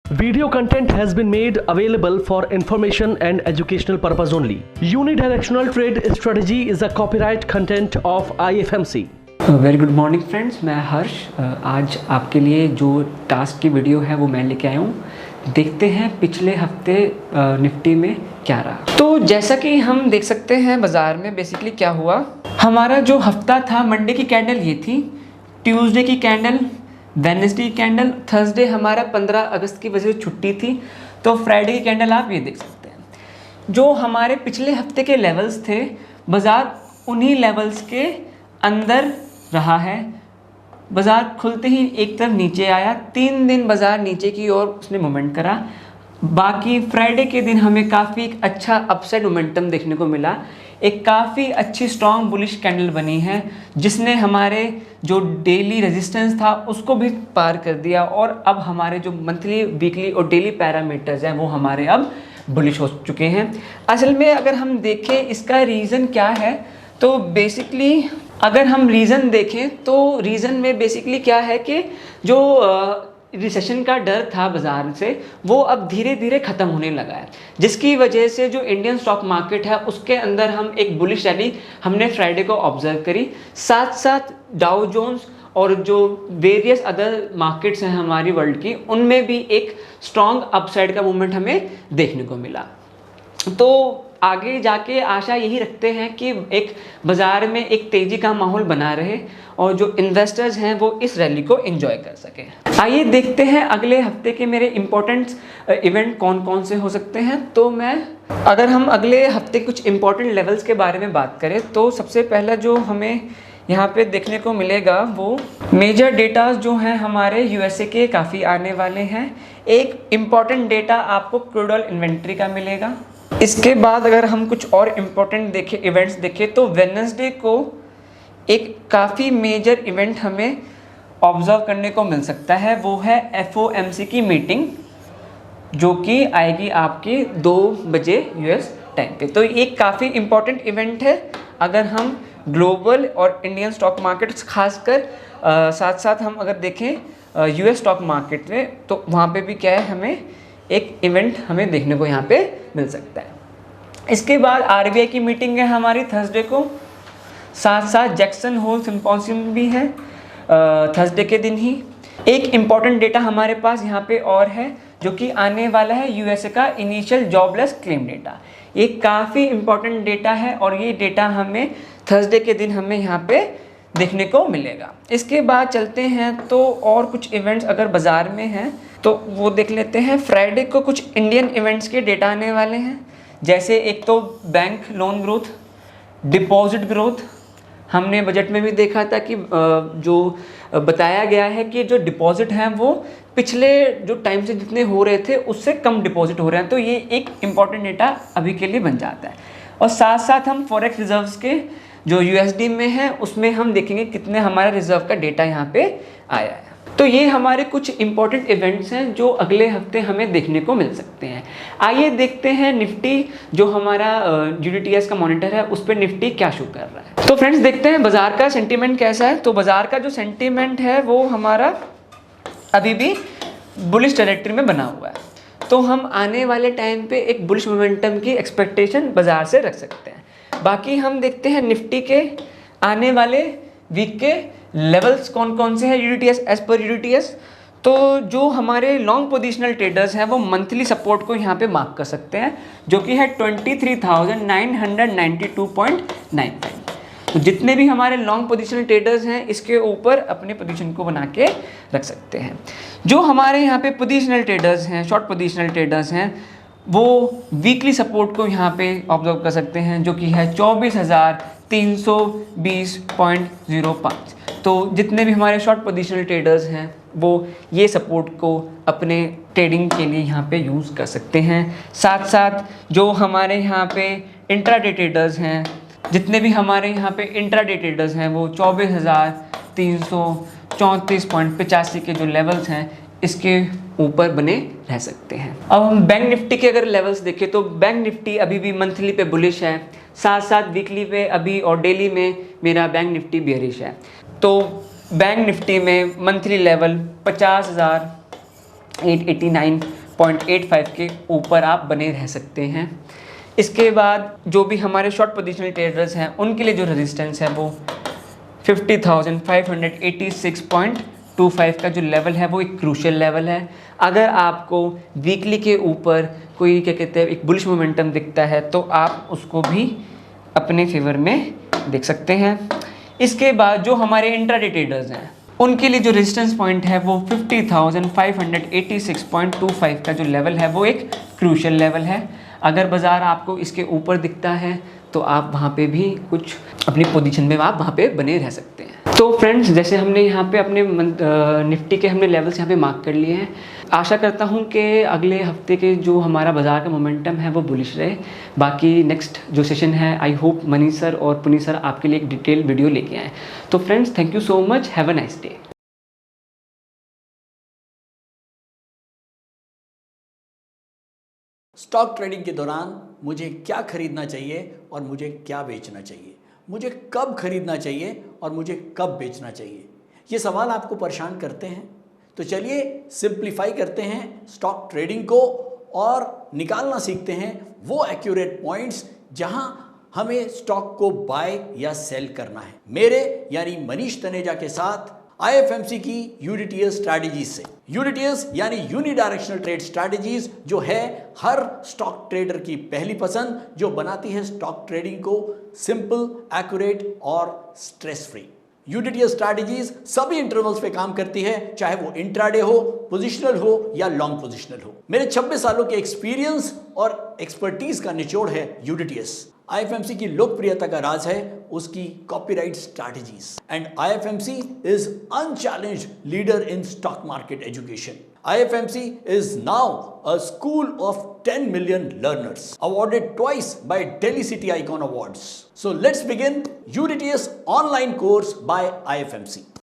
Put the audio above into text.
Video content has been made available for information and educational purpose only. Unidirectional trade strategy is a copyright content of IFMC. Very good morning friends, मैं हर्ष। आज आपके लिए जो task की video है वो मैं लेके आया हूँ। देखते हैं पिछले हफ्ते निफ्टी में क्या रहा। तो जैसा कि हम देख सकते हैं बाज़ार में बेसिकली क्या हुआ। हमारा जो हफ्ता था, मंडे की कैंडल ये थी, ट्यूसडे की कैंडल, वेडनेसडे की कैंडल, थर्सडे हमारा 15 अगस्त की वजह से छुट्टी थी, तो फ्राइडे की कैंडल आप ये देख सकते हैं। जो हमारे पिछले हफ्ते के लेवल्स थे, बाज़ार उन्हीं लेवल्स के अंदर रहा है। बाज़ार खुलते ही एक तरफ नीचे आया, 3 दिन बाज़ार नीचे की ओर उसने मोमेंट करा। बाकी फ्राइडे के दिन हमें काफ़ी एक अच्छा अपसाइड मोमेंटम देखने को मिला। एक काफ़ी अच्छी स्ट्रॉन्ग बुलिश कैंडल बनी है जिसने हमारे जो डेली रेजिस्टेंस था उसको भी पार कर दिया, और अब हमारे जो मंथली, वीकली और डेली पैरामीटर्स हैं वो हमारे अब बुलिश हो चुके हैं। असल में अगर हम देखें इसका रीज़न क्या है, तो बेसिकली अगर हम रीज़न देखें तो रीज़न में बेसिकली क्या है कि जो रिसेशन का डर था बाज़ार से, वो अब धीरे धीरे ख़त्म होने लगा है, जिसकी वजह से जो इंडियन स्टॉक मार्केट है उसके अंदर हम एक बुलिश रैली हमने फ्राइडे को ऑब्जर्व करी। साथ साथ डाउ जोन्स और जो वेरियस अदर मार्केट्स हैं हमारी वर्ल्ड की, उनमें भी एक स्ट्रॉन्ग अपसाइड का मूवमेंट हमें देखने को मिला। तो आगे जाके आशा यही रखते हैं कि एक बाज़ार में एक तेज़ी का माहौल बना रहे और जो इन्वेस्टर्स हैं वो इस रैली को एंजॉय कर सकें। आइए देखते हैं अगले हफ्ते के मेरे इम्पोर्टेंट इवेंट कौन कौन से हो सकते हैं। तो अगर हम अगले हफ्ते कुछ इम्पोर्टेंट लेवल्स के बारे में बात करें, तो सबसे पहला जो हमें यहाँ पे देखने को मिलेगा वो मेजर डेटाज जो हैं हमारे यूएसए के काफ़ी आने वाले हैं। एक इम्पॉर्टेंट डेटा आपको क्रूड ऑयल इन्वेंट्री का मिलेगा। इसके बाद अगर हम कुछ और इम्पोर्टेंट इवेंट्स देखें, तो वेडनेसडे को एक काफ़ी मेजर इवेंट हमें ऑब्जर्व करने को मिल सकता है। वो है FOMC की मीटिंग, जो कि आएगी आपकी 2 बजे यूएस टाइम पे। तो एक काफ़ी इम्पोर्टेंट इवेंट है अगर हम ग्लोबल और इंडियन स्टॉक मार्केट्स खासकर साथ साथ हम अगर देखें यूएस स्टॉक मार्केट में, तो वहाँ पे भी क्या है, हमें एक इवेंट हमें देखने को यहाँ पे मिल सकता है। इसके बाद RBI की मीटिंग है हमारी थर्सडे को, साथ साथ जैक्सन होल सिम्पोजियम भी है थर्सडे के दिन ही। एक इम्पॉर्टेंट डेटा हमारे पास यहाँ पे और है जो कि आने वाला है, यूएसए का इनिशियल जॉबलेस क्लेम डेटा। ये काफ़ी इम्पॉर्टेंट डेटा है और ये डेटा हमें थर्सडे के दिन हमें यहाँ पे देखने को मिलेगा। इसके बाद चलते हैं तो और कुछ इवेंट्स अगर बाज़ार में हैं तो वो देख लेते हैं। फ्राइडे को कुछ इंडियन इवेंट्स के डेटा आने वाले हैं, जैसे एक तो bank loan growth, deposit growth. हमने बजट में भी देखा था कि जो बताया गया है कि जो डिपॉजिट हैं वो पिछले जो टाइम से जितने हो रहे थे उससे कम डिपॉजिट हो रहे हैं, तो ये एक इम्पॉर्टेंट डेटा अभी के लिए बन जाता है। और साथ साथ हम फॉरेक्स रिजर्व्स के जो USD में है उसमें हम देखेंगे कितने हमारा रिजर्व का डेटा यहाँ पे आया है। तो ये हमारे कुछ इंपॉर्टेंट इवेंट्स हैं जो अगले हफ्ते हमें देखने को मिल सकते हैं। आइए देखते हैं निफ्टी, जो हमारा GDTS का मॉनिटर है, उस पर निफ्टी क्या शो कर रहा है। तो फ्रेंड्स देखते हैं बाज़ार का सेंटीमेंट कैसा है। तो बाज़ार का जो सेंटीमेंट है वो हमारा अभी भी बुलिश टेरिटरी में बना हुआ है, तो हम आने वाले टाइम पे एक बुलिश मोमेंटम की एक्सपेक्टेशन बाज़ार से रख सकते हैं। बाकी हम देखते हैं निफ्टी के आने वाले वीक के लेवल्स कौन कौन से हैं UDTS एज पर UDTS। तो जो हमारे लॉन्ग पोजिशनल ट्रेडर्स हैं वो मंथली सपोर्ट को यहाँ पे मार्क कर सकते हैं, जो कि है 23,992.95। तो जितने भी हमारे लॉन्ग पोजिशनल ट्रेडर्स हैं इसके ऊपर अपने पोजीशन को बना के रख सकते हैं। जो हमारे यहाँ पे पोजिशनल ट्रेडर्स हैं, शॉर्ट पोजिशनल ट्रेडर्स हैं, वो वीकली सपोर्ट को यहाँ पे ऑब्जर्व कर सकते हैं, जो कि है 24,320.05। तो जितने भी हमारे शॉर्ट पोजिशनल ट्रेडर्स हैं वो ये सपोर्ट को अपने ट्रेडिंग के लिए यहाँ पे यूज़ कर सकते हैं। साथ साथ जो हमारे यहाँ पे इंट्राडे ट्रेडर्स हैं, जितने भी हमारे यहाँ पे इंट्राडे ट्रेडर्स हैं, वो 24,334.85 के जो लेवल्स हैं इसके ऊपर बने रह सकते हैं। अब हम बैंक निफ्टी के अगर लेवल्स देखें तो बैंक निफ्टी अभी भी मंथली पे बुलिश है, साथ साथ वीकली पे अभी और डेली में मेरा बैंक निफ्टी बेयरिश है। तो बैंक निफ्टी में मंथली लेवल 50,889 0.85 के ऊपर आप बने रह सकते हैं। इसके बाद जो भी हमारे शॉर्ट पोजिशनल ट्रेडर्स हैं उनके लिए जो रेजिस्टेंस है वो 50,586.25 का जो लेवल है वो एक क्रूशियल लेवल है। अगर आपको वीकली के ऊपर कोई क्या कहते हैं एक बुलिश मोमेंटम दिखता है तो आप उसको भी अपने फेवर में देख सकते हैं। इसके बाद जो हमारे इंट्राडे ट्रेडर्स हैं उनके लिए जो रेजिस्टेंस पॉइंट है वो 50,586.25 का जो लेवल है वो एक क्रूशियल लेवल है। अगर बाज़ार आपको इसके ऊपर दिखता है तो आप वहाँ पे भी कुछ अपनी पोजीशन में आप वहाँ पे बने रह सकते हैं। तो फ्रेंड्स, जैसे हमने यहाँ पे अपने निफ्टी के हमने लेवल्स यहाँ पे मार्क कर लिए हैं। आशा करता हूँ कि अगले हफ्ते के जो हमारा बाज़ार का मोमेंटम है वो बुलिश रहे। बाकी नेक्स्ट जो सेशन है आई होप मनी सर और पुनी सर आपके लिए एक डिटेल वीडियो लेके आएँ। तो friends, thank you so much, have a nice day. Stock trading के दौरान मुझे क्या खरीदना चाहिए और मुझे क्या बेचना चाहिए, मुझे कब खरीदना चाहिए और मुझे कब बेचना चाहिए, ये सवाल आपको परेशान करते हैं। तो चलिए सिंप्लीफाई करते हैं स्टॉक ट्रेडिंग को और निकालना सीखते हैं वो एक्यूरेट पॉइंट्स जहां हमें स्टॉक को बाय या सेल करना है। मेरे यानी मनीष तनेजा के साथ IFMC की यूनिटीएस स्ट्रैटेजीज से। यूनिटीएस यानी यूनिडायरेक्शनल ट्रेड स्ट्रैटेजीज जो है हर स्टॉक ट्रेडर की पहली पसंद, जो बनाती है स्टॉक ट्रेडिंग को सिंपल, एक्यूरेट और स्ट्रेस फ्री। यूनिटीएस स्ट्रैटेजीज सभी इंटरवल्स पे काम करती है, चाहे वो इंट्राडे हो, पोजिशनल हो या लॉन्ग पोजिशनल हो। मेरे 26 सालों के एक्सपीरियंस और एक्सपर्टीज का निचोड़ है यूनिटीएस। IFMC की लोकप्रियता का राज है उसकी copyright strategies and IFMC is unchallenged leader in stock market education. IFMC is now a school of 10 million learners, awarded twice by Delhi City Icon Awards. So let's begin UDTS online course by IFMC.